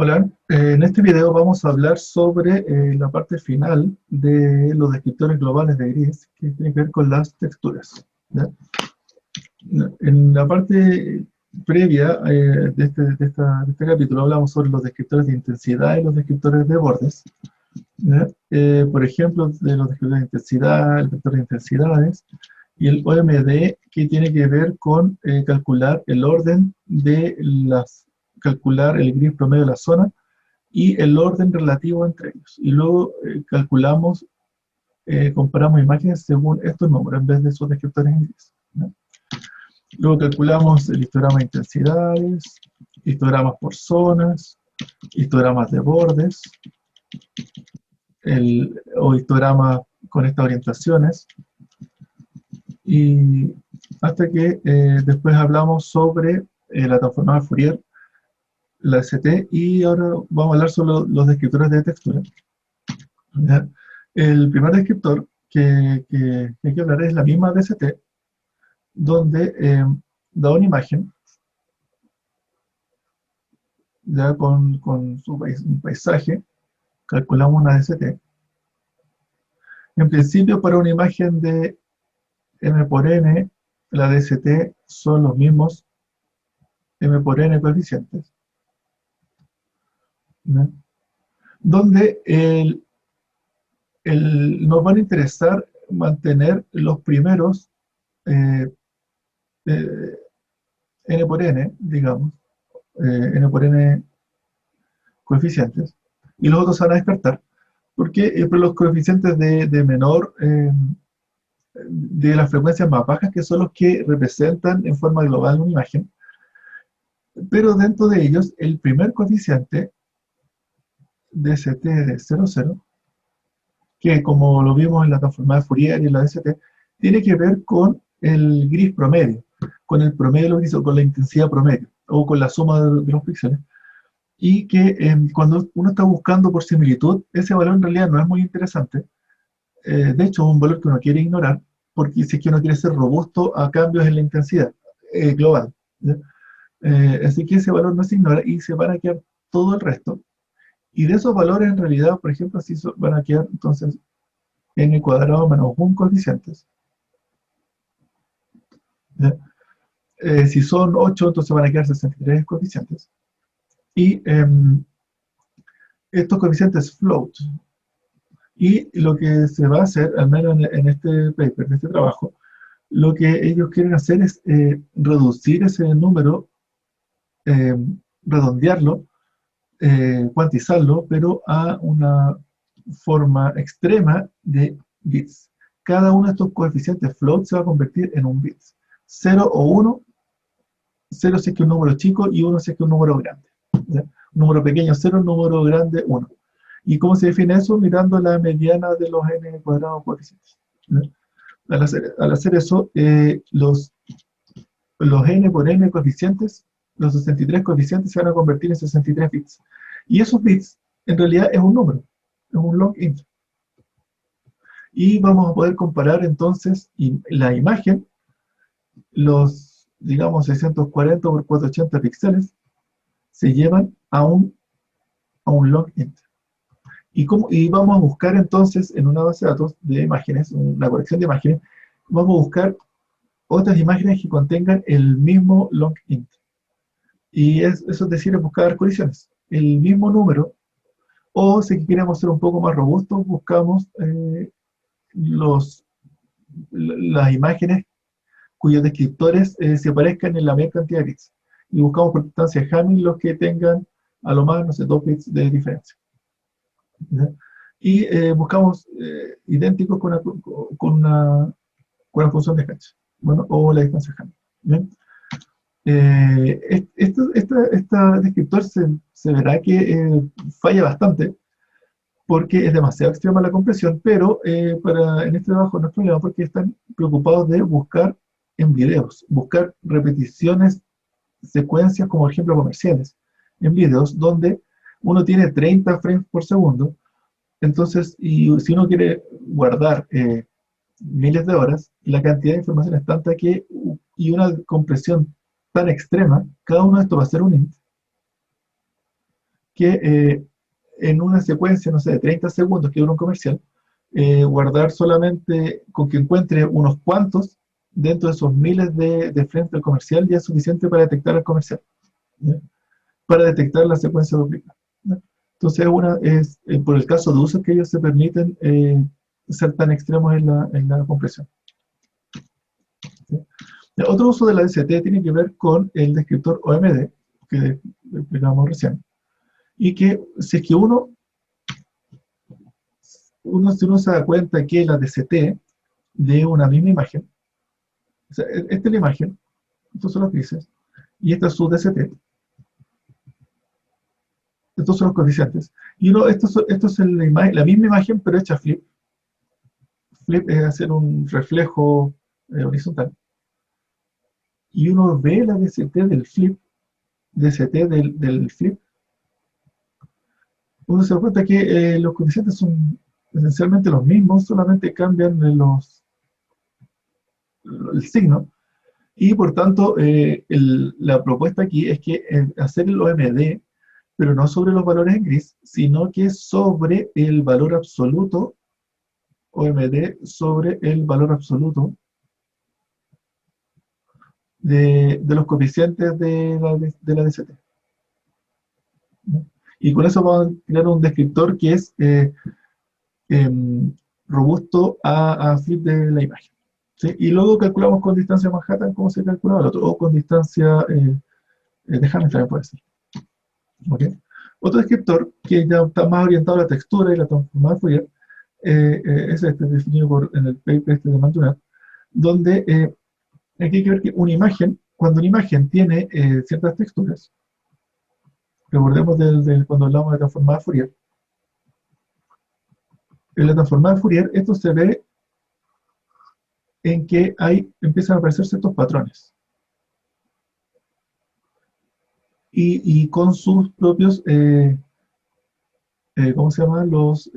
Hola, en este video vamos a hablar sobre la parte final de los descriptores globales de gris, que tiene que ver con las texturas, ¿ya? En la parte previa de este capítulo hablamos sobre los descriptores de intensidad y los descriptores de bordes, ¿ya? Por ejemplo, de los descriptores de intensidad, el vector de intensidades, y el OMD, que tiene que ver con calcular el orden de calcular el gris promedio de la zona y el orden relativo entre ellos. Y luego comparamos imágenes según estos números en vez de esos descriptores en gris, ¿no? Luego calculamos el histograma de intensidades, histogramas por zonas, histogramas de bordes, o histogramas con estas orientaciones, y hasta que después hablamos sobre la transformada de Fourier, la ST, y ahora vamos a hablar sobre los descriptores de textura, ¿ya? El primer descriptor que hay que hablar es la misma DST, donde da una imagen ya con un paisaje, calculamos una DST. En principio, para una imagen de m por n, la DST son los mismos m por n coeficientes, ¿no? Donde nos van a interesar mantener los primeros eh, eh, n por n, digamos, n por n coeficientes, y los otros se van a descartar, porque los coeficientes de menor, de las frecuencias más bajas, que son los que representan en forma global una imagen, pero dentro de ellos, el primer coeficiente DST de 0,0, que como lo vimos en la transformada de Fourier y en la DST, tiene que ver con el gris promedio, con el promedio de los grises, o con la intensidad promedio, o con la suma de los píxeles, y que cuando uno está buscando por similitud, ese valor en realidad no es muy interesante. De hecho, es un valor que uno quiere ignorar, porque si es que uno quiere ser robusto a cambios en la intensidad global, ¿ya? Así que ese valor no se ignora y se van a quedar todo el resto. Y de esos valores, en realidad, por ejemplo, así van a quedar entonces n cuadrado menos 1 coeficientes, ¿ya? Si son 8, entonces van a quedar 63 coeficientes. Y estos coeficientes float. Y lo que se va a hacer, al menos en este paper, en este trabajo, lo que ellos quieren hacer es reducir ese número, eh, redondearlo, cuantizarlo, pero a una forma extrema de bits. Cada uno de estos coeficientes float se va a convertir en un bits. 0 o 1, 0 si es que es un número chico y 1 si es que es un número grande, ¿ya? Un número pequeño 0, número grande 1. ¿Y cómo se define eso? Mirando la mediana de los n cuadrados coeficientes, ¿no? Al hacer eso, los n por n coeficientes, los 63 coeficientes se van a convertir en 63 bits. Y esos bits, en realidad, es un número, es un long int. Y vamos a poder comparar entonces la imagen, los, digamos, 640 por 480 píxeles, se llevan a un long int. Y vamos a buscar entonces en una base de datos de imágenes, una colección de imágenes, vamos a buscar otras imágenes que contengan el mismo long int. Y eso es decir, es buscar colisiones, el mismo número, o si queremos ser un poco más robustos, buscamos las imágenes cuyos descriptores se parezcan en la mayor cantidad de bits. Y buscamos por distancia Hamming los que tengan a lo más, no sé, 2 bits de diferencia, ¿ya? Y buscamos idénticos con una función de Hatch, bueno, o la distancia Hamming, ¿bien? Esta descriptor se verá que falla bastante porque es demasiado extrema la compresión, pero en este trabajo no es problema porque están preocupados de buscar en videos, buscar repeticiones, secuencias como ejemplo comerciales, en videos donde uno tiene 30 frames por segundo. Entonces, y si uno quiere guardar miles de horas, la cantidad de información es tanta y una compresión tan extrema, cada uno de estos va a ser un int, que en una secuencia, no sé, de 30 segundos que dura un comercial, guardar solamente con que encuentre unos cuantos dentro de esos miles de frames del comercial ya es suficiente para detectar el comercial, ¿ya? Para detectar la secuencia duplicada, ¿ya? Entonces, por el caso de uso que ellos se permiten ser tan extremos en la compresión, ¿sí? Otro uso de la DCT tiene que ver con el descriptor OMD, que explicamos recién, y que si es que si uno se da cuenta que la DCT de una misma imagen, o sea, esta es la imagen, estos son los grises, y esta es su DCT, estos son los coeficientes, y esto es la misma imagen, pero hecha flip. Flip es hacer un reflejo horizontal, y uno ve la DCT del flip, DCT del flip, uno se da cuenta que los coeficientes son esencialmente los mismos, solamente cambian el signo, y por tanto la propuesta aquí es que hacer el OMD, pero no sobre los valores en gris, sino que sobre el valor absoluto, OMD sobre el valor absoluto de los coeficientes de la DCT, ¿no? Y con eso vamos a crear un descriptor que es robusto a flip de la imagen, ¿sí? Y luego calculamos con distancia Manhattan cómo se calculaba el otro, o con distancia de Hamilton también puede ser, ¿okay? Otro descriptor que ya está más orientado a la textura y la transformada de Fourier es este, definido en el paper este de Mantunet, donde aquí hay que ver que cuando una imagen tiene ciertas texturas, recordemos cuando hablamos de transformada de Fourier, en la transformada de Fourier esto se ve en que empiezan a aparecer ciertos patrones y con sus propios, ¿cómo se llaman? Los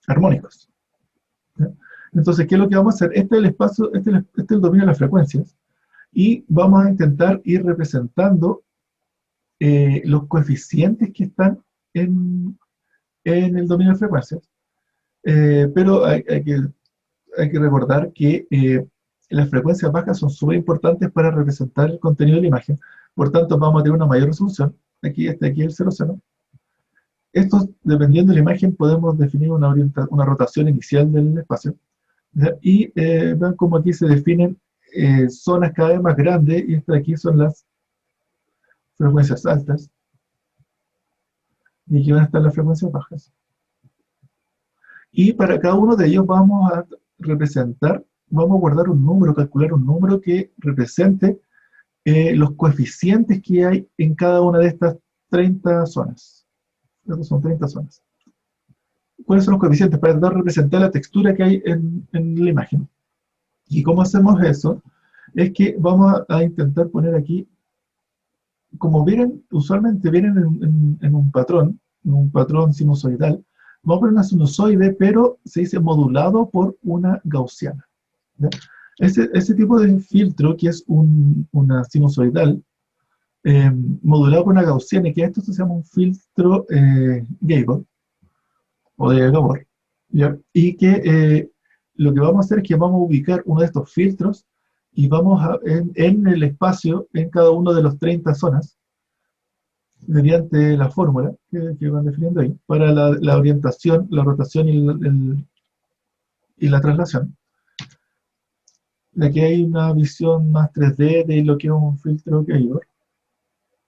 armónicos, ¿ya? Entonces, ¿qué es lo que vamos a hacer? Este es el espacio, este es el dominio de las frecuencias, y vamos a intentar ir representando los coeficientes que están en el dominio de frecuencias, pero hay que recordar que las frecuencias bajas son súper importantes para representar el contenido de la imagen, por tanto vamos a tener una mayor resolución, aquí el 00. Esto, dependiendo de la imagen, podemos definir una rotación inicial del espacio, ¿ya? Y vean cómo aquí se definen zonas cada vez más grandes, y estas aquí son las frecuencias altas, y aquí van a estar las frecuencias bajas. Y para cada uno de ellos vamos a guardar un número, calcular un número que represente los coeficientes que hay en cada una de estas 30 zonas. Estos son 30 zonas. ¿Cuáles son los coeficientes? Para tratar de representar la textura que hay en la imagen. ¿Y cómo hacemos eso? Es que vamos a intentar poner aquí, como vienen, usualmente vienen en un patrón sinusoidal, vamos a poner una sinusoide, pero se dice modulado por una gaussiana, ¿ya? Ese tipo de filtro, que es una sinusoidal, modulado por una gaussiana, y que esto se llama un filtro Gabor, o de Gabor, ¿ya? Y que lo que vamos a hacer es que vamos a ubicar uno de estos filtros y en el espacio, en cada uno de los 30 zonas, mediante la fórmula que van definiendo ahí, para la orientación, la rotación y la traslación. Aquí hay una visión más 3D de lo que es un filtro Gabor,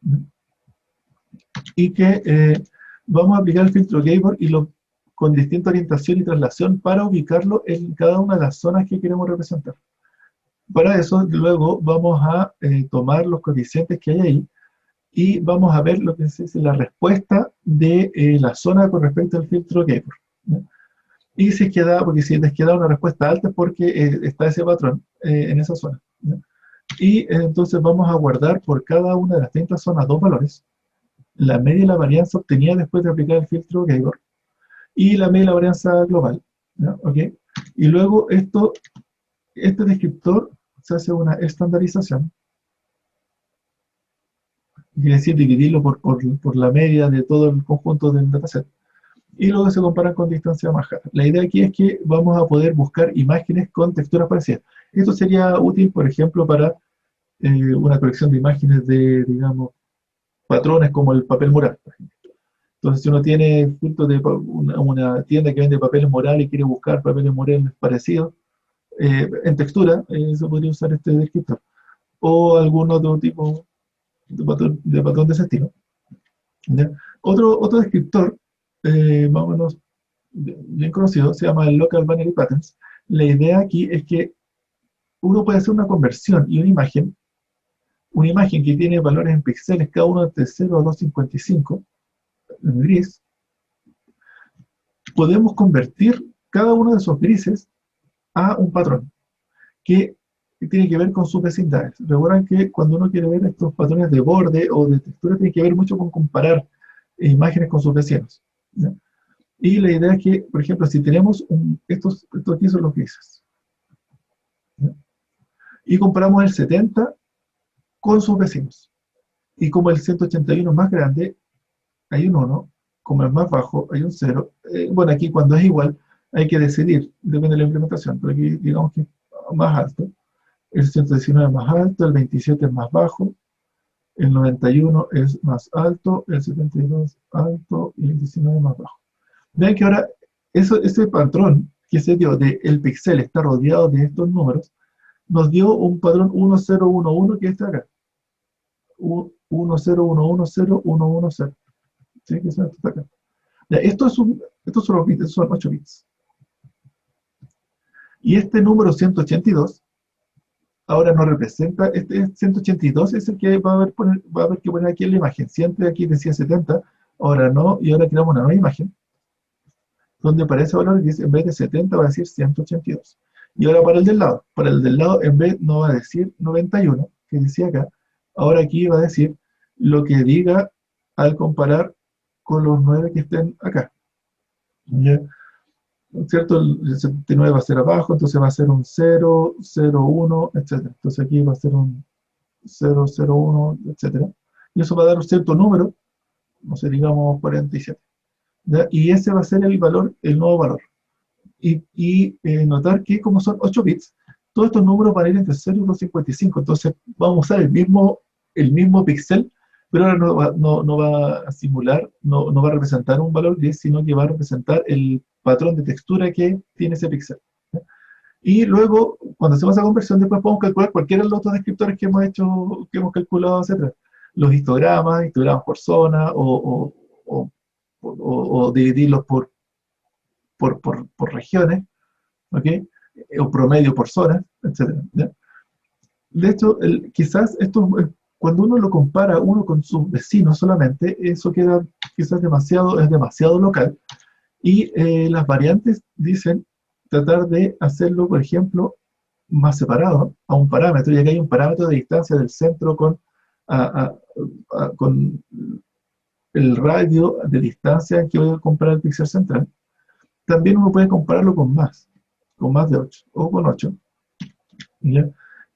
¿no? Y que vamos a aplicar el filtro Gabor con distinta orientación y traslación para ubicarlo en cada una de las zonas que queremos representar. Para eso, luego vamos a tomar los coeficientes que hay ahí y vamos a ver lo que es la respuesta de la zona con respecto al filtro Gabor, ¿no? Y si es que porque si es que da una respuesta alta es porque está ese patrón en esa zona, ¿no? Y entonces vamos a guardar por cada una de las 30 zonas dos valores, la media y la varianza obtenida después de aplicar el filtro Gabor, y la media y la varianza global, ¿no? ¿Okay? Y luego este descriptor se hace una estandarización, quiere decir dividirlo por la media de todo el conjunto del dataset, y luego se comparan con distancia bajada. La idea aquí es que vamos a poder buscar imágenes con texturas parecidas. Esto sería útil, por ejemplo, para una colección de imágenes de, digamos, patrones como el papel mural, por ejemplo. Entonces, si uno tiene fruto de una tienda que vende papeles murales y quiere buscar papeles murales parecidos en textura, se podría usar este descriptor. O algún otro tipo de patrón de ese estilo. ¿Ya? Otro descriptor, más o menos bien conocido, se llama el Local Binary Patterns. La idea aquí es que uno puede hacer una conversión y una imagen que tiene valores en píxeles, cada uno de 0 a 255, en gris, podemos convertir cada uno de esos grises a un patrón que tiene que ver con sus vecindades. Recuerden que cuando uno quiere ver estos patrones de borde o de textura, tiene que ver mucho con comparar imágenes con sus vecinos, ¿ya? Y la idea es que, por ejemplo, si tenemos estos aquí son los grises, ¿ya? Y comparamos el 70 con sus vecinos. Y como el 181 es más grande, hay un 1, como es más bajo, hay un 0. Bueno, aquí cuando es igual, hay que decidir, depende de la implementación, pero aquí digamos que es más alto. El 119 es más alto, el 27 es más bajo, el 91 es más alto, el 72 es alto y el 19 es más bajo. Vean que ahora ese patrón que se dio de el píxel está rodeado de estos números, nos dio un patrón 1011 que está acá. 10110110. ¿Sí? Que está acá. Ya, estos son los bits, estos son 8 bits. Y este número 182 ahora no representa, este 182 es el que va a haber que poner aquí en la imagen. Siempre aquí decía 70, ahora no, y ahora creamos una nueva imagen, donde para ese valor en vez de 70 va a decir 182. Y ahora para el del lado en vez no va a decir 91, que decía acá, ahora aquí va a decir lo que diga al comparar con los 9 que estén acá. ¿Ya? ¿Cierto? El 79 va a ser abajo, entonces va a ser un 0, 0, 1, etc. Entonces aquí va a ser un 0, 0, 1, etc. Y eso va a dar un cierto número, no sé, digamos 47. ¿Ya? Y ese va a ser el valor, el nuevo valor. Y notar que como son 8 bits, todos estos números van a ir entre 0 y 255. Entonces vamos a usar el mismo píxel, pero ahora no va a simular, no va a representar un valor 10, sino que va a representar el patrón de textura que tiene ese píxel. Y luego, cuando hacemos esa conversión, después podemos calcular cualquiera de los otros descriptores que hemos hecho, que hemos calculado, etcétera. Los histogramas por zona, o dividirlos por regiones, ¿ok? O promedio por zonas, etcétera, ¿ya? De hecho, quizás esto, cuando uno lo compara uno con sus vecinos solamente, eso queda quizás es demasiado local. Y las variantes dicen tratar de hacerlo, por ejemplo, más separado a un parámetro, y acá hay un parámetro de distancia del centro con el radio de distancia que voy a comparar el píxel central. También uno puede compararlo con más de 8 o con 8. ¿Ya?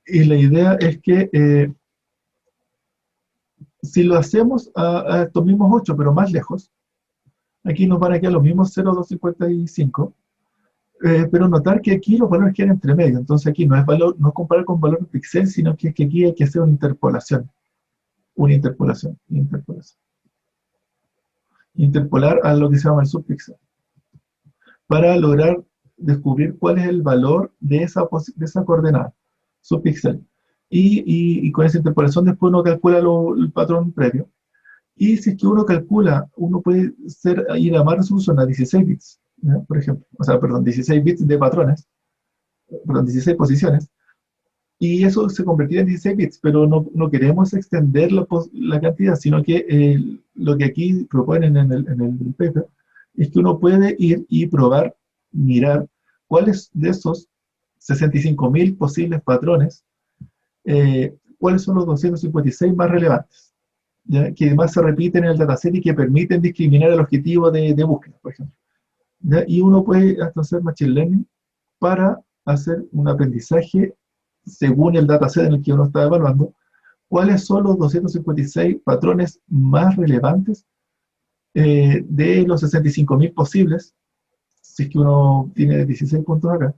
Y la idea es que si lo hacemos a estos mismos 8, pero más lejos, aquí nos van a quedar los mismos 0,255, pero notar que aquí los valores quedan entre medio. Entonces aquí no es comparar con valor píxel, sino que aquí hay que hacer una interpolación. Interpolar a lo que se llama el subpíxel, para lograr descubrir cuál es el valor de esa coordenada, subpíxel. Y con esa interpolación después uno calcula el patrón previo. Y si es que uno puede ir a más resolución, a 16 bits, ¿ya? Por ejemplo, o sea, perdón, 16 bits de patrones, perdón, 16 posiciones, y eso se convertirá en 16 bits, pero no queremos extender la cantidad, sino que lo que aquí proponen en el paper es que uno puede ir y probar, mirar cuáles de esos 65.000 posibles patrones, cuáles son los 256 más relevantes, ¿ya? Que más se repiten en el dataset y que permiten discriminar el objetivo de búsqueda, por ejemplo, ¿ya? Y uno puede hasta hacer machine learning para hacer un aprendizaje según el dataset en el que uno está evaluando, cuáles son los 256 patrones más relevantes de los 65.000 posibles, si es que uno tiene 16 puntos acá,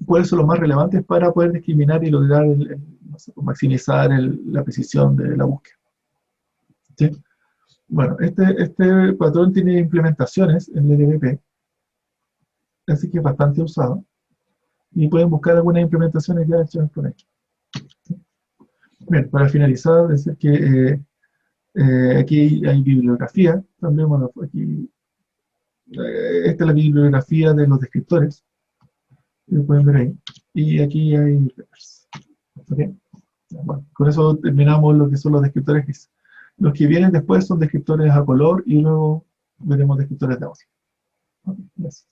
cuáles son los más relevantes para poder discriminar y lograr no sé, maximizar la precisión de la búsqueda. ¿Sí? Bueno, este patrón tiene implementaciones en el LLVP, así que es bastante usado. Y pueden buscar algunas implementaciones ya hechas por ahí. Bien, para finalizar, decir que aquí hay bibliografía, también, bueno, aquí, esta es la bibliografía de los descriptores, que pueden ver ahí, y aquí hay papers. ¿Okay? Bueno, con eso terminamos lo que son los descriptores GIS. Los que vienen después son descriptores a color y luego veremos descriptores de audio. Okay, gracias.